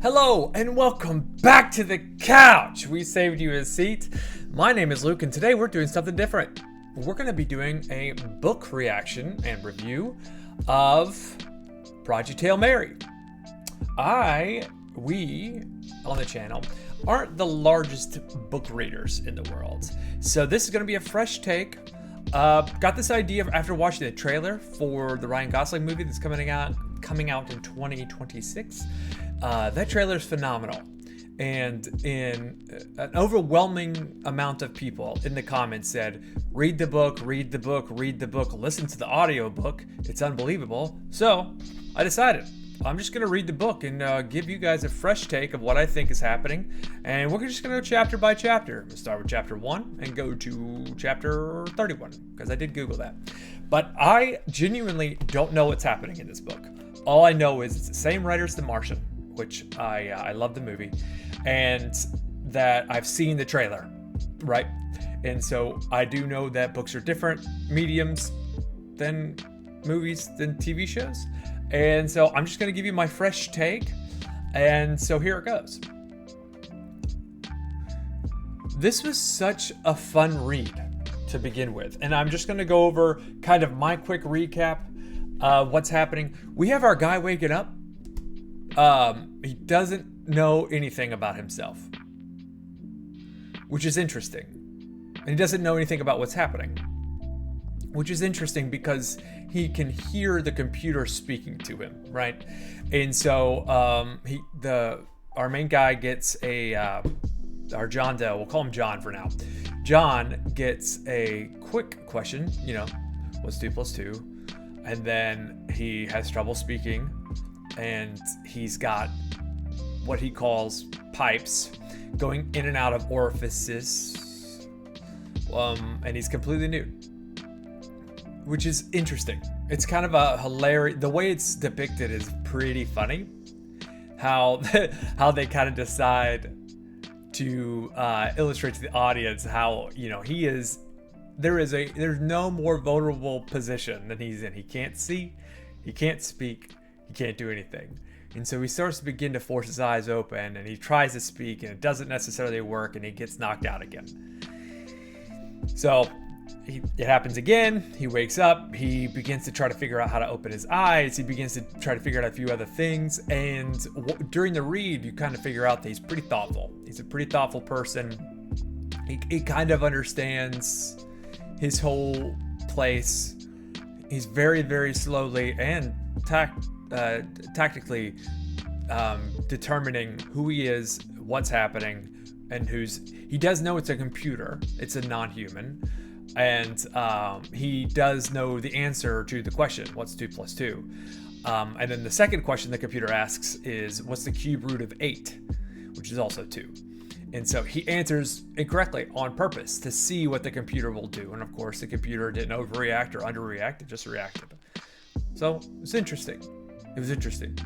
Hello and welcome back to the couch. We saved you a seat. My name is Luke and today we're doing something different. We're going to be doing a book reaction and review of Project Hail Mary. We on the channel aren't the largest book readers in the world. So this is going to be a fresh take. Got this idea after watching the trailer for the Ryan Gosling movie that's coming out in 2026. That trailer is phenomenal, and an overwhelming amount of people in the comments said, read the book, listen to the audiobook. It's unbelievable. So I decided I'm just going to read the book and give you guys a fresh take of what I think is happening. And we're just going to go chapter by chapter. We'll start with chapter 1 and go to chapter 31, because I did Google that. But I genuinely don't know what's happening in this book. All I know is it's the same writer as The Martian, which I love the movie, and that I've seen the trailer, right? And so I do know that books are different mediums than movies, than TV shows. And so I'm just going to give you my fresh take. And so here it goes. This was such a fun read to begin with. And I'm just going to go over kind of my quick recap of what's happening. We have our guy waking up. He doesn't know anything about himself, which is interesting. And he doesn't know anything about what's happening, which is interesting because he can hear the computer speaking to him, right? And so our main guy gets our John Doe, we'll call him John for now. John gets a quick question, what's 2 + 2? And then he has trouble speaking, and he's got what he calls pipes going in and out of orifices, and he's completely nude, which is interesting. It's kind of a hilarious, the way it's depicted is pretty funny, how they kind of decide to illustrate to the audience how there's no more vulnerable position than he's in. He can't see, he can't speak, he can't do anything. And so he starts to begin to force his eyes open, and he tries to speak, and it doesn't necessarily work, and he gets knocked out again. So it happens again. He wakes up. He begins to try to figure out how to open his eyes. He begins to try to figure out a few other things. And during the read, you kind of figure out that he's pretty thoughtful. He's a pretty thoughtful person. He kind of understands his whole place. He's very, very slowly and tactically determining who he is, what's happening, and he does know it's a computer. It's a non-human. And he does know the answer to the question, what's 2 + 2? And then the second question the computer asks is, what's the cube root of 8? Which is also 2. And so he answers incorrectly on purpose to see what the computer will do. And of course, the computer didn't overreact or underreact, it just reacted. So it's interesting. It was interesting.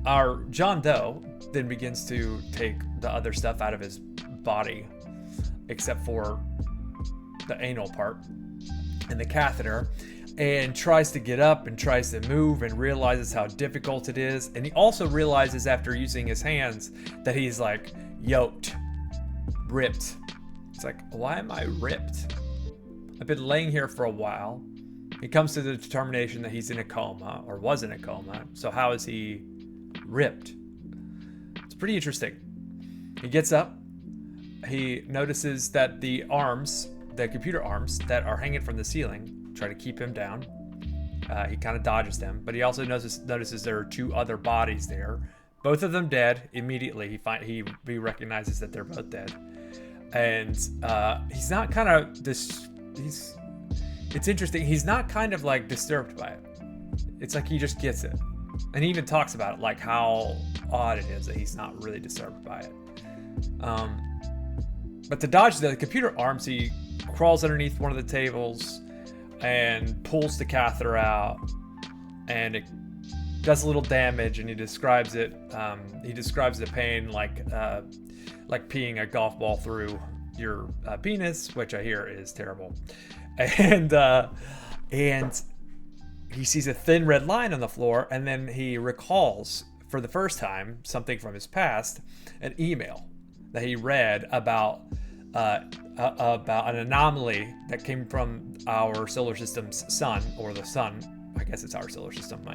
Our John Doe then begins to take the other stuff out of his body, except for the anal part and the catheter, and tries to get up and tries to move and realizes how difficult it is. And he also realizes after using his hands that he's like yoked, ripped. It's like, why am I ripped? I've been laying here for a while. He comes to the determination that he's in a coma, or was in a coma. So how is he ripped? It's pretty interesting. He gets up. He notices that the computer arms that are hanging from the ceiling try to keep him down. He kind of dodges them, but he also notices there are 2 other bodies there. Both of them dead. Immediately, he recognizes that they're both dead. And he's not kind of this. It's interesting. He's not kind of like disturbed by it. It's like he just gets it. And he even talks about it, like how odd it is that he's not really disturbed by it. But to dodge the computer arms, he crawls underneath one of the tables and pulls the catheter out. And it does a little damage, and he describes it. He describes the pain like peeing a golf ball through your penis, which I hear is terrible. And he sees a thin red line on the floor, and then he recalls for the first time something from his past, an email that he read about an anomaly that came from our solar system's sun, or the sun. I guess it's our solar system.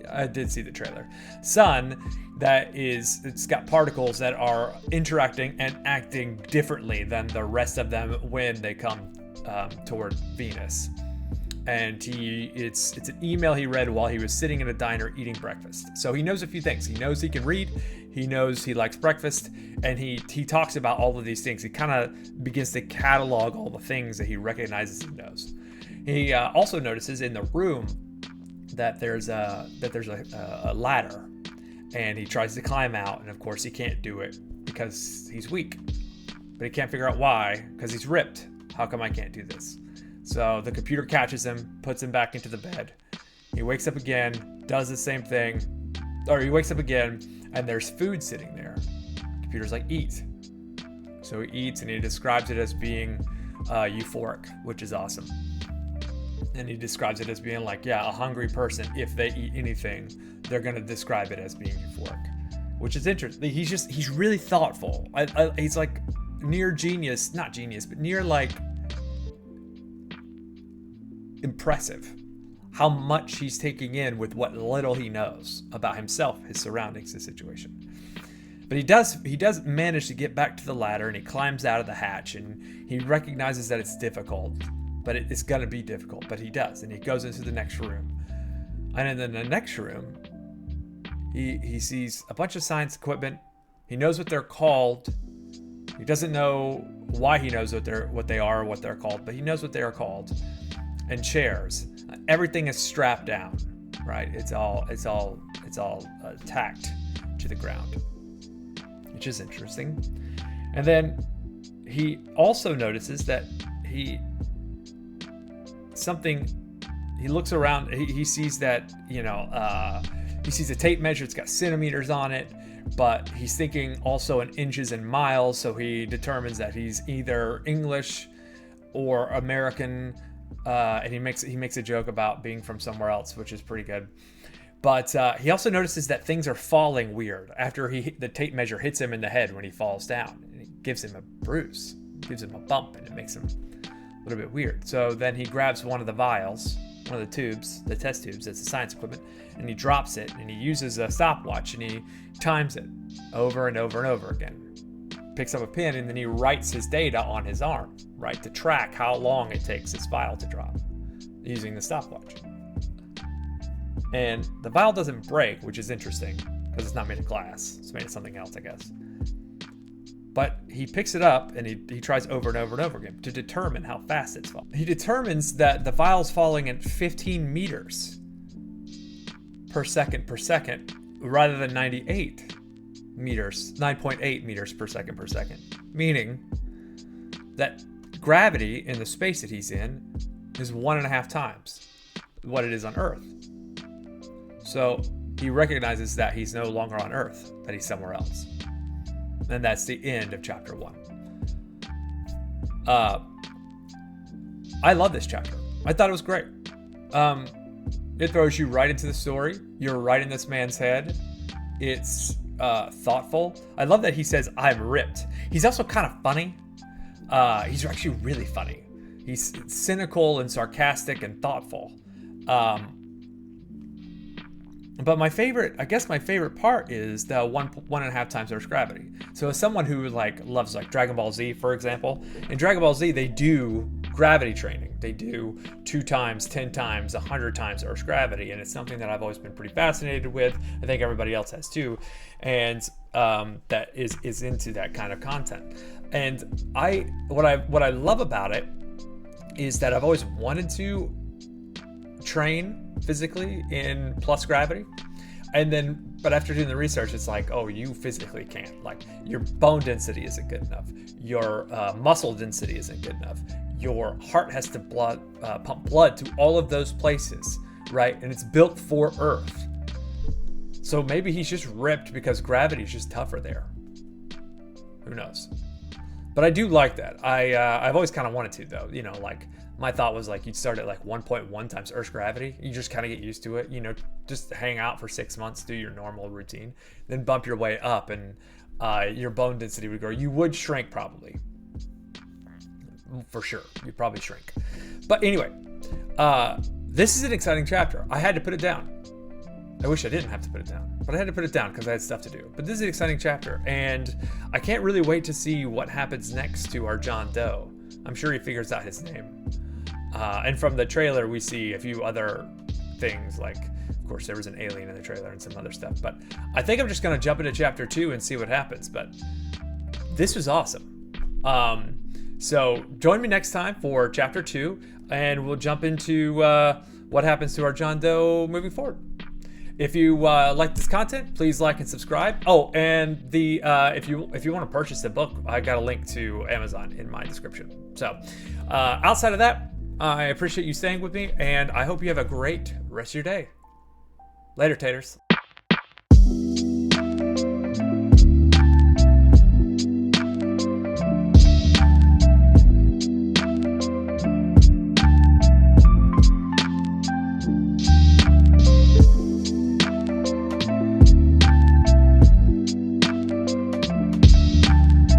I did see the trailer. Sun, it's got particles that are interacting and acting differently than the rest of them when they come toward Venus. And it's an email he read while he was sitting in a diner eating breakfast. So he knows a few things. He knows he can read. He knows he likes breakfast, and he talks about all of these things. He kind of begins to catalog all the things that he recognizes and knows. He also notices in the room that there's a ladder, and he tries to climb out, and of course he can't do it because he's weak. But he can't figure out why, because he's ripped. How come I can't do this? So the computer catches him, puts him back into the bed. He wakes up again, does the same thing, or he wakes up again, and there's food sitting there. The computer's like, eat. So he eats, and he describes it as being euphoric, which is awesome. And he describes it as being like, a hungry person, if they eat anything, they're going to describe it as being euphoric, which is interesting. He's really thoughtful. He's like near genius, not genius, but near like impressive how much he's taking in with what little he knows about himself, his surroundings, his situation. But he does manage to get back to the ladder, and he climbs out of the hatch, and he recognizes that it's difficult, but it's going to be difficult, but he does, and he goes into the next room. And in the next room, he sees a bunch of science equipment. He knows what they're called. He doesn't know why he knows what they are or what they're called, but he knows what they are called. And chairs. Everything is strapped down, right? It's all tacked to the ground, which is interesting. And then he also notices that he looks around. He sees that he sees a tape measure. It's got centimeters on it, but he's thinking also in inches and miles. So he determines that he's either English or American. And he makes a joke about being from somewhere else, which is pretty good. But he also notices that things are falling weird after the tape measure hits him in the head when he falls down. And it gives him a bruise, gives him a bump, and it makes him a little bit weird. So then he grabs one of the vials, one of the tubes, the test tubes, that's the science equipment, and he drops it, and he uses a stopwatch, and he times it over and over and over again. Picks up a pen, and then he writes his data on his arm, right, to track how long it takes this vial to drop using the stopwatch. And the vial doesn't break, which is interesting because it's not made of glass. It's made of something else, I guess. But he picks it up, and he tries over and over and over again to determine how fast it's falling. He determines that the vial's falling at 15 meters per second rather than 98 meters, 9.8 meters per second, meaning that gravity in the space that he's in is 1.5 times what it is on Earth. So he recognizes that he's no longer on Earth, that he's somewhere else. And that's the end of chapter 1. I love this chapter. I thought it was great. It throws you right into the story. You're right in this man's head. It's thoughtful. I love that he says, I'm ripped. He's also kind of funny. He's actually really funny. He's cynical and sarcastic and thoughtful. But my favorite part is the 1.5 times Earth's gravity. So as someone who loves Dragon Ball Z, for example, in Dragon Ball Z, they do gravity training. They do 2 times, 10 times, 100 times Earth's gravity. And it's something that I've always been pretty fascinated with. I think everybody else has too. And that is into that kind of content. And what I love about it is that I've always wanted to train physically in plus gravity, but after doing the research, it's like, oh, you physically can't. Your bone density isn't good enough, your muscle density isn't good enough, your heart has to pump blood to all of those places, right? And it's built for Earth. So maybe he's just ripped because gravity is just tougher there. Who knows? But I do like that. I've always kind of wanted to, though. my thought was like you'd start at like 1.1 times Earth's gravity. You just kind of get used to it, you know, just hang out for 6 months, do your normal routine, then bump your way up, and your bone density would grow. You would shrink probably, for sure. You'd probably shrink. But anyway, this is an exciting chapter. I had to put it down. I wish I didn't have to put it down, but I had to put it down because I had stuff to do. But this is an exciting chapter, and I can't really wait to see what happens next to our John Doe. I'm sure he figures out his name. And from the trailer, we see a few other things, like, of course, there was an alien in the trailer and some other stuff. But I think I'm just going to jump into chapter 2 and see what happens. But this was awesome. So join me next time for chapter 2, and we'll jump into what happens to our John Doe moving forward. If you like this content, please like and subscribe. Oh, and the if you want to purchase the book, I got a link to Amazon in my description. So outside of that, I appreciate you staying with me, and I hope you have a great rest of your day. Later, taters.